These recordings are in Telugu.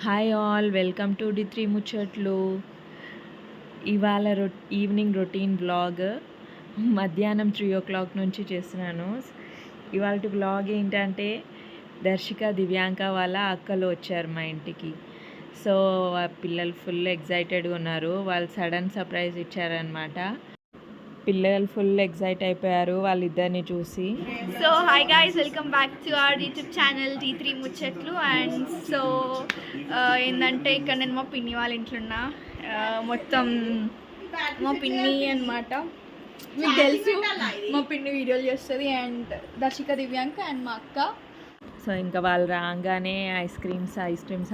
హాయ్ ఆల్, వెల్కమ్ టు డి3 ముచ్చట్లు. ఇవాళ ఈవినింగ్ రొటీన్ వ్లాగ్ మధ్యాహ్నం 3 o'clock నుంచి చేస్తున్నాను. ఇవాళ వ్లాగ్ ఏంటంటే దర్శిక, దివ్యాంక వాళ్ళ అక్కలు వచ్చారు మా ఇంటికి. సో పిల్లలు ఫుల్ ఎగ్జైటెడ్గా ఉన్నారు. వాళ్ళు సడన్ సర్ప్రైజ్ ఇచ్చారనమాట. పిల్లలు ఫుల్ ఎగ్జైట్ అయిపోయారు వాళ్ళిద్దరిని చూసి. So hi guys, welcome back to our YouTube channel డి3 ముచ్చట్లు. అండ్ సో ఏంటంటే ఇక్కడ నేను మా పిన్ని వాళ్ళ ఇంట్లో ఉన్నా. మొత్తం మా పిన్ని అనమాట, మీకు తెలుసు మా పిన్ని వీడియోలు చేస్తుంది. అండ్ దర్శిక, దివ్యాంక అండ్ మా అక్క. సో ఇంకా వాళ్ళు రాగానే ఐస్ క్రీమ్స్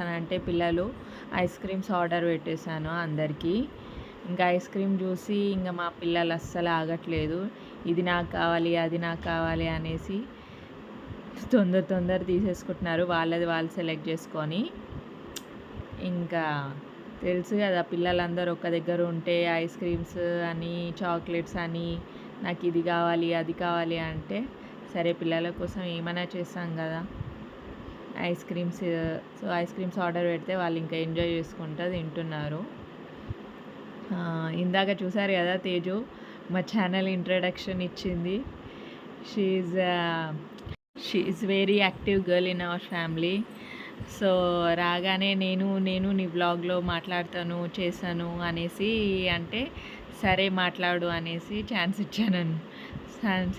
అని అంటే పిల్లలు ఐస్ క్రీమ్స్ ఆర్డర్ పెట్టేశాను అందరికీ. ఇంకా ఐస్ క్రీమ్ చూసి ఇంకా మా పిల్లలు అస్సలు ఆగట్లేదు. ఇది నాకు కావాలి, అది నాకు కావాలి అనేసి తొందర తీసేసుకుంటున్నారు. వాళ్ళది వాళ్ళు సెలెక్ట్ చేసుకొని. ఇంకా తెలుసు కదా, పిల్లలందరూ ఒక దగ్గర ఉంటే ఐస్ క్రీమ్స్ అని, చాక్లెట్స్ అని, నాకు ఇది కావాలి అది కావాలి అంటే సరే పిల్లల కోసం ఏమైనా చేస్తాం కదా, ice creams. So ice creams order పెడితే వాళ్ళు ఇంకా ఎంజాయ్ చేసుకుంటూ తింటున్నారు. ఇందాక చూసారు కదా, తేజు మా ఛానల్ ఇంట్రడక్షన్ ఇచ్చింది. She very active girl in our family. So రాగానే నేను నీ బ్లాగ్లో మాట్లాడతాను, చేశాను అనేసి అంటే సరే మాట్లాడు అనేసి ఛాన్స్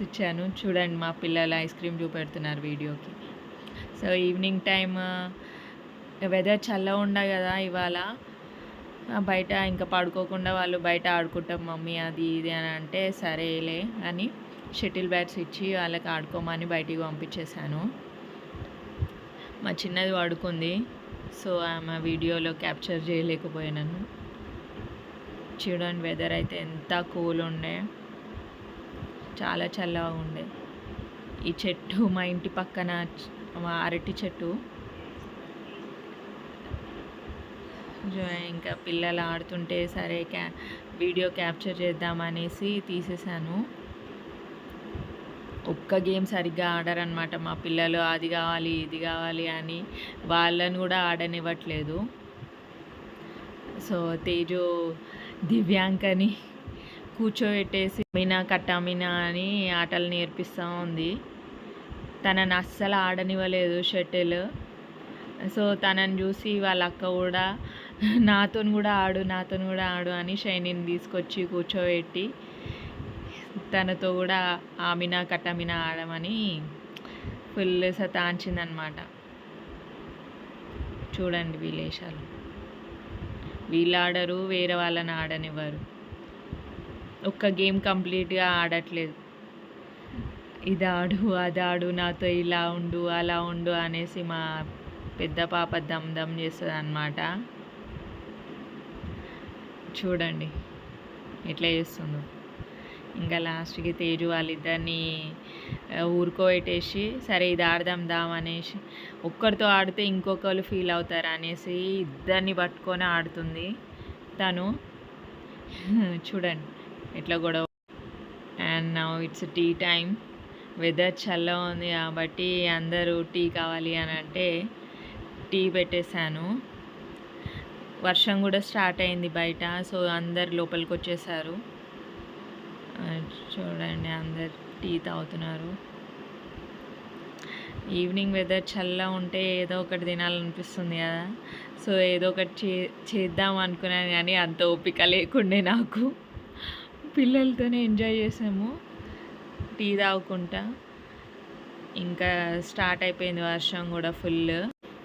ఇచ్చాను. చూడండి మా పిల్లలు ఐస్ క్రీమ్ చూపెడుతున్నారు వీడియోకి. సో ఈవినింగ్ టైమ్ వెదర్ చల్లగా ఉండే కదా ఇవాళ, బయట ఇంకా పడుకోకుండా వాళ్ళు బయట ఆడుకుంటాం మమ్మీ అది ఇది అని అంటే సరేలే అని షటిల్ బ్యాట్స్ ఇచ్చి వాళ్ళకి ఆడుకోమని బయటికి పంపించేశాను. మా చిన్నది పడుకుంది, సో ఆమె వీడియోలో క్యాప్చర్ చేయలేకపోయాను. చూడండి వెదర్ అయితే ఎంత కూల్ ఉండే, చాలా చల్లగా ఉండే. ఈ చెట్టు మా ఇంటి పక్కన అరటి చెట్టు. ఇంకా పిల్లలు ఆడుతుంటే సరే వీడియో క్యాప్చర్ చేద్దామనేసి తీసేసాను. ఒక్క గేమ్ సరిగ్గా ఆడరనమాట మా పిల్లలు. అది కావాలి ఇది కావాలి అని వాళ్ళని కూడా ఆడనివ్వట్లేదు. సో తేజు దివ్యాంకని కూర్చోబెట్టేసి మీనా కట్టామినా అని ఆటలు నేర్పిస్తూ ఉంది. తనని అస్సలు ఆడనివ్వలేదు షటిల్. సో తనని చూసి వాళ్ళ అక్క కూడా నాతో కూడా ఆడు అని షైనిని తీసుకొచ్చి కూర్చోబెట్టి తనతో కూడా ఆమినా కట్టమినా ఆడమని ఫుల్ సతాంచిందనమాట. చూడండి విలేషాలు. వీళ్ళు ఆడరు, వేరే వాళ్ళని ఆడనివ్వరు. ఒక్క గేమ్ కంప్లీట్గా ఆడట్లేదు. ఇది ఆడు అది ఆడు, నాతో ఇలా ఉండు అలా ఉండు అనేసి మా పెద్ద పాప దమ్ చేస్తుంది అన్నమాట. చూడండి ఎట్లా చేస్తుందో. ఇంకా లాస్ట్కి తేజు వాళ్ళిద్దరిని ఊరుకోబెట్టేసి సరే ఇది ఆడదాం అనేసి, ఒక్కరితో ఆడితే ఇంకొకరు ఫీల్ అవుతారు అనేసి ఇద్దరిని పట్టుకొని ఆడుతుంది తను. చూడండి ఎట్లా గొడవ. And now it's tea time. Weather చల్లగా ఉంది కాబట్టి అందరూ టీ కావాలి అని అంటే టీ పెట్టేశాను. వర్షం కూడా స్టార్ట్ అయింది బయట, సో అందరు లోపలికి వచ్చేసారు. చూడండి అందరు టీ తాగుతున్నారు. ఈవినింగ్ వెదర్ చల్లగా ఉంటే ఏదో ఒకటి తినాలనిపిస్తుంది కదా. సో ఏదో ఒకటి చేద్దాం అనుకున్నాను కానీ అంత ఓపిక లేకుండే నాకు. పిల్లలతోనే ఎంజాయ్ చేసాము టీ తాగుకుంటా. ఇంకా స్టార్ట్ అయిపోయింది వర్షం కూడా ఫుల్.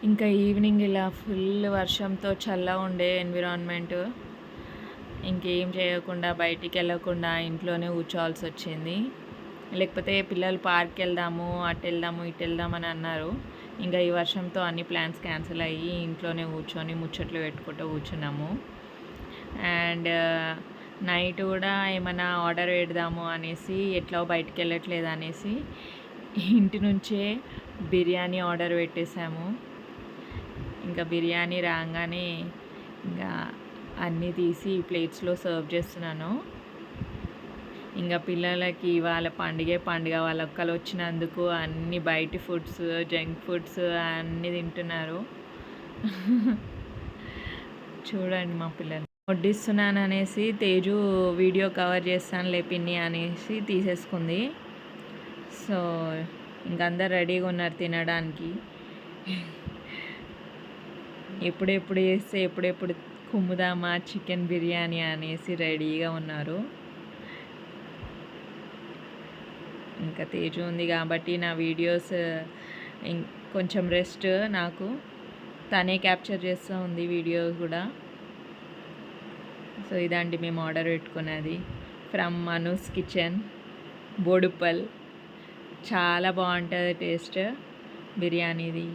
ఇంకా ఈవినింగ్ ఇలా ఫుల్ వర్షంతో చల్లగా ఉండే ఎన్విరాన్మెంట్. ఇంకేం చేయకుండా బయటికి వెళ్ళకుండా ఇంట్లోనే కూర్చోవాల్సి వచ్చింది. లేకపోతే పిల్లలు పార్క్కి వెళ్దాము, అటు వెళ్దాము ఇటు వెళ్దామని అన్నారు. ఇంకా ఈ వర్షంతో అన్ని ప్లాన్స్ క్యాన్సిల్ అయ్యి ఇంట్లోనే కూర్చొని ముచ్చట్లు పెట్టుకుంటూ కూర్చున్నాము. అండ్ నైట్ కూడా ఏమైనా ఆర్డర్ పెడదాము అనేసి, ఎట్లా బయటికి వెళ్ళట్లేదు అనేసి ఇంటి నుంచే బిర్యానీ ఆర్డర్ పెట్టేశాము. ఇంకా బిర్యానీ రాగానే ఇంకా అన్నీ తీసి ప్లేట్స్లో సర్వ్ చేస్తున్నాను. ఇంకా పిల్లలకి వాళ్ళ పండుగ వాళ్ళ ఒక్కలు వచ్చినందుకు అన్ని బయట ఫుడ్స్, జంక్ ఫుడ్స్ అన్నీ తింటున్నారు. చూడండి మా పిల్లలు వడ్డిస్తున్నాను అనేసి తేజు వీడియో కవర్ చేస్తానులే పిన్ని అనేసి తీసేసుకుంది. సో ఇంక అందరు రెడీగా ఉన్నారు తినడానికి. ఎప్పుడెప్పుడు చేస్తే ఎప్పుడెప్పుడు కుమ్ముదామా చికెన్ బిర్యానీ అనేసి రెడీగా ఉన్నారు. ఇంకా తేజు ఉంది కాబట్టి నా వీడియోస్ కొంచెం రెస్ట్ నాకు, తనే క్యాప్చర్ చేస్తూ ఉంది వీడియో కూడా. సో ఇదండి మేము ఆర్డర్ పెట్టుకున్నది ఫ్రమ్ మనూస్ కిచెన్ బోడుప్పల్. చాలా బాగుంటుంది టేస్ట్ బిర్యానీది.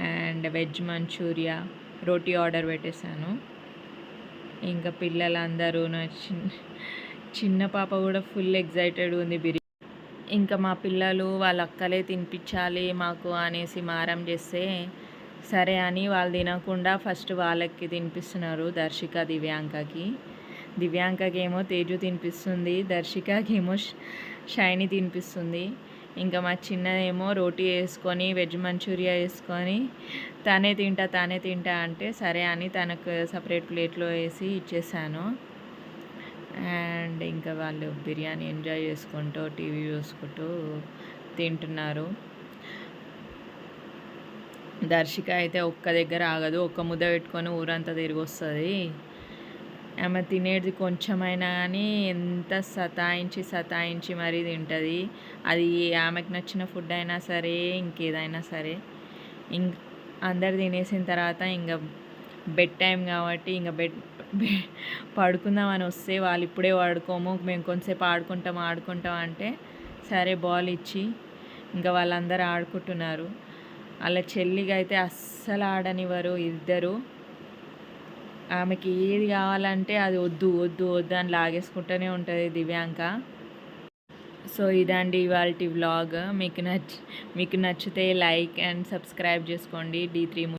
అండ్ వెజ్ మంచూరియా, రోటీ ఆర్డర్ పెట్టేశాను. ఇంకా పిల్లలందరూ చిన్న పాప కూడా ఫుల్ ఎగ్జైటెడ్ ఉంది బిర్యానీ. ఇంకా మా పిల్లలు వాళ్ళ అక్కలే తినిపించాలి మాకు అనేసి మారం చేస్తే సరే అని వాళ్ళు తినకుండా ఫస్ట్ వాళ్ళకి తినిపిస్తున్నారు, దర్శిక దివ్యాంకకి. దివ్యాంకకి ఏమో తేజు తినిపిస్తుంది, దర్శికకి ఏమో షైని తినిపిస్తుంది. ఇంకా మా చిన్నదేమో రోటీ వేసుకొని వెజ్ మంచూరియా వేసుకొని తానే తింటా అంటే సరే అని తనకు సపరేట్ ప్లేట్లో వేసి ఇచ్చేసాను. అండ్ ఇంకా వాళ్ళు బిర్యానీ ఎంజాయ్ చేసుకుంటూ టీవీ చూసుకుంటూ తింటున్నారు. దర్శిక అయితే ఒక్క దగ్గర ఆగదు, ఒక్క ముద్ద పెట్టుకొని ఊరంతా తిరిగి వస్తుంది. ఆమె తినేది కొంచెమైనా కానీ ఎంత సతాయించి మరీ తింటుంది. అది ఆమెకు నచ్చిన ఫుడ్ అయినా సరే ఇంకేదైనా సరే. అందరు తినేసిన తర్వాత ఇంకా బెడ్ టైం కాబట్టి ఇంకా పడుకుందామని వస్తే వాళ్ళు ఇప్పుడే పడుకోము, మేము కొంతసేపు ఆడుకుంటాం అంటే సరే బాల్ ఇచ్చి ఇంకా వాళ్ళందరూ ఆడుకుంటున్నారు. అలా చెల్లిగా అయితే అస్సలు ఆడనివ్వరు ఇద్దరు. ఆమెకి ఏది కావాలంటే అది వద్దు అని లాగేసుకుంటూనే ఉంటుంది దివ్యాంక. సో ఇదండి ఇవాల్టి వ్లాగ్. మీకు నచ్చితే లైక్ అండ్ సబ్స్క్రైబ్ చేసుకోండి D3